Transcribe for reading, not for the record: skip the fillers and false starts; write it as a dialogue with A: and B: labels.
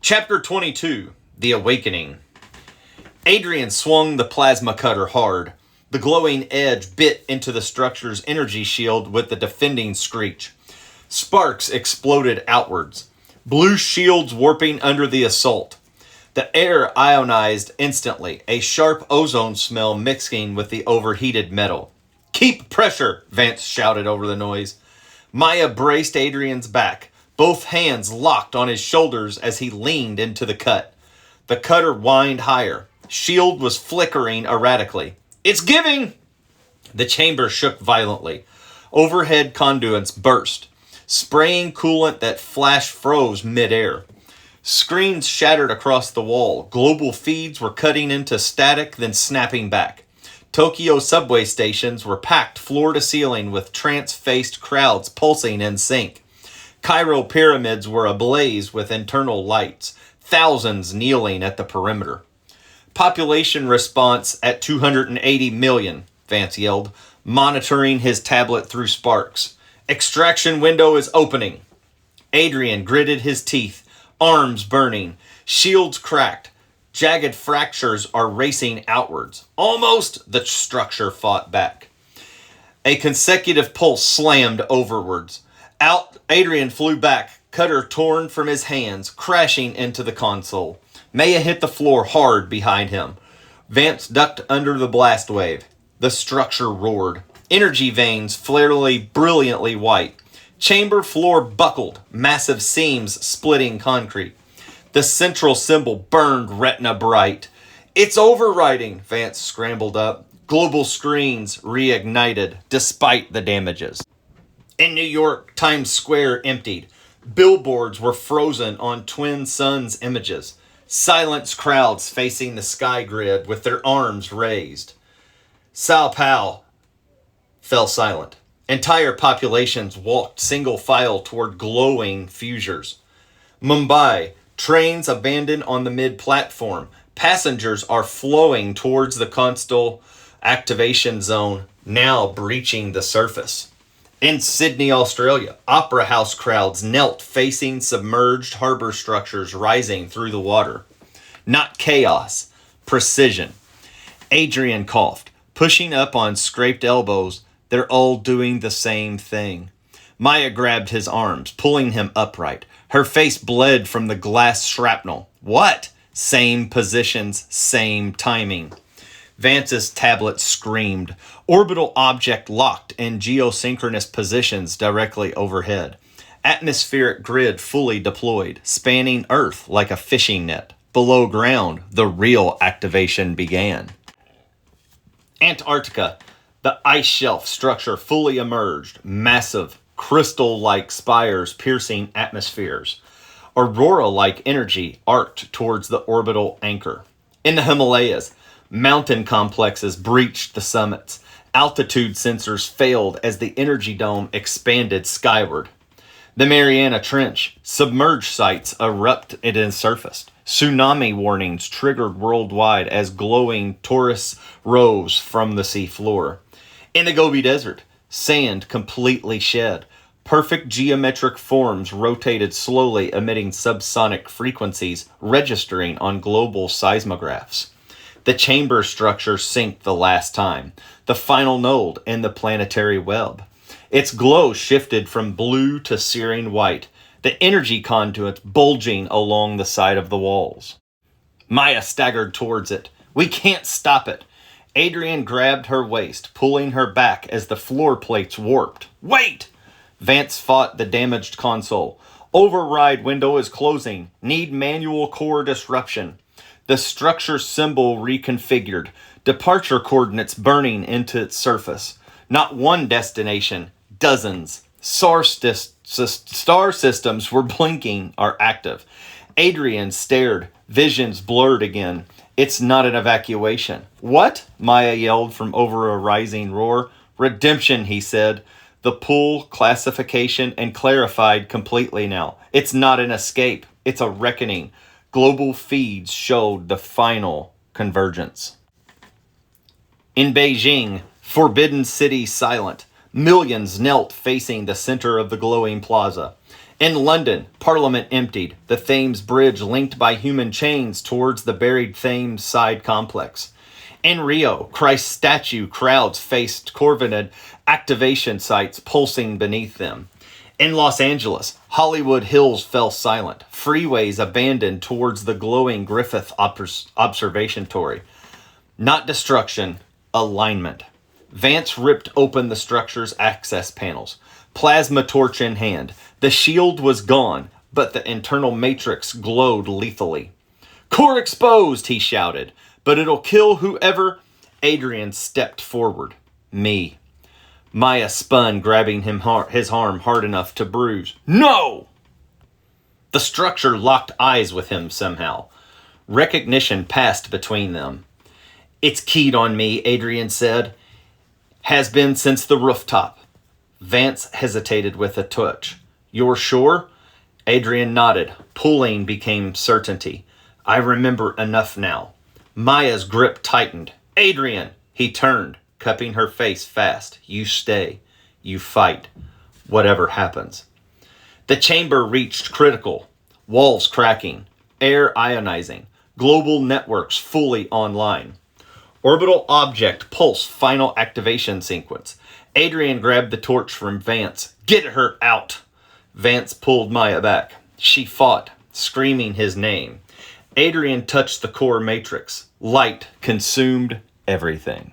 A: Chapter 22, The Awakening. Adrian swung the plasma cutter hard. The glowing edge bit into the structure's energy shield with a defending screech. Sparks exploded outwards, blue shields warping under the assault. The air ionized instantly, a sharp ozone smell mixing with the overheated metal. "Keep pressure," Vance shouted over the noise. Maya braced Adrian's back, both hands locked on his shoulders as he leaned into the cut. The cutter whined higher. Shield was flickering erratically. "It's giving!" The chamber shook violently. Overhead conduits burst, spraying coolant that flash froze midair. Screens shattered across the wall. Global feeds were cutting into static, then snapping back. Tokyo subway stations were packed floor to ceiling with trance-faced crowds pulsing in sync. Cairo pyramids were ablaze with internal lights, thousands kneeling at the perimeter. "Population response at 280 million, Vance yelled, monitoring his tablet through sparks. "Extraction window is opening." Adrian gritted his teeth, arms burning, shields cracked. Jagged fractures are racing outwards. "Almost," the structure fought back. A consecutive pulse slammed overwards. Out, Adrian flew back, cutter torn from his hands, crashing into the console. Maya hit the floor hard behind him. Vance ducked under the blast wave. The structure roared. Energy veins flared brilliantly white. Chamber floor buckled, massive seams splitting concrete. The central symbol burned retina bright. "It's overriding," Vance scrambled up. Global screens reignited, despite the damages. In New York, Times Square emptied. Billboards were frozen on twin suns images. Silenced crowds facing the sky grid with their arms raised. Sao Paulo fell silent. Entire populations walked single file toward glowing fusers. Mumbai, trains abandoned on the mid-platform. Passengers are flowing towards the constal activation zone, now breaching the surface. In Sydney, Australia, opera house crowds knelt facing submerged harbor structures rising through the water. Not chaos, precision. Adrian coughed, pushing up on scraped elbows. They're all doing the same thing. Maya grabbed his arms, pulling him upright. Her face bled from the glass shrapnel. "What?" Same positions, same timing. Vance's tablet screamed. Orbital object locked in geosynchronous positions directly overhead. Atmospheric grid fully deployed, spanning Earth like a fishing net. Below ground, the real activation began. Antarctica. The ice shelf structure fully emerged. Massive, crystal-like spires piercing atmospheres. Aurora-like energy arced towards the orbital anchor. In the Himalayas, mountain complexes breached the summits. Altitude sensors failed as the energy dome expanded skyward. The Mariana Trench, submerged sites erupted and surfaced. Tsunami warnings triggered worldwide as glowing torus rose from the seafloor. In the Gobi Desert, sand completely shed. Perfect geometric forms rotated slowly, emitting subsonic frequencies, registering on global seismographs. The chamber structure synced the last time, the final node in the planetary web. Its glow shifted from blue to searing white, the energy conduits bulging along the side of the walls. Maya staggered towards it. "We can't stop it." Adrian grabbed her waist, pulling her back as the floor plates warped. "Wait!" Vance fought the damaged console. "Override window is closing. Need manual core disruption." The structure symbol reconfigured, departure coordinates burning into its surface. Not one destination, dozens. Star systems were blinking are active. Adrian stared, visions blurred again. "It's not an evacuation." "What?" Maya yelled from over a rising roar. "Redemption," he said. The pull, classification, and clarified completely now. "It's not an escape. It's a reckoning." Global feeds showed the final convergence. In Beijing, Forbidden City silent. Millions knelt facing the center of the glowing plaza. In London, Parliament emptied, the Thames Bridge linked by human chains towards the buried Thames side complex. In Rio, Christ's statue crowds faced Corvinid activation sites pulsing beneath them. In Los Angeles, Hollywood Hills fell silent, freeways abandoned towards the glowing Griffith Observatory. Not destruction, alignment. Vance ripped open the structure's access panels, plasma torch in hand. The shield was gone, but the internal matrix glowed lethally. "Core exposed," he shouted, "but it'll kill whoever." Adrian stepped forward. Me. Maya spun, grabbing his arm hard enough to bruise. "No!" The structure locked eyes with him somehow. Recognition passed between them. "It's keyed on me," Adrian said. "Has been since the rooftop." Vance hesitated with a touch. "You're sure?" Adrian nodded. Pulling became certainty. "I remember enough now." Maya's grip tightened. "Adrian!" He turned, cupping her face fast. "You stay. You fight. Whatever happens." The chamber reached critical. Walls cracking. Air ionizing. Global networks fully online. Orbital object pulse final activation sequence. Adrian grabbed the torch from Vance. "Get her out!" Vance pulled Maya back. She fought, screaming his name. Adrian touched the core matrix. Light consumed everything.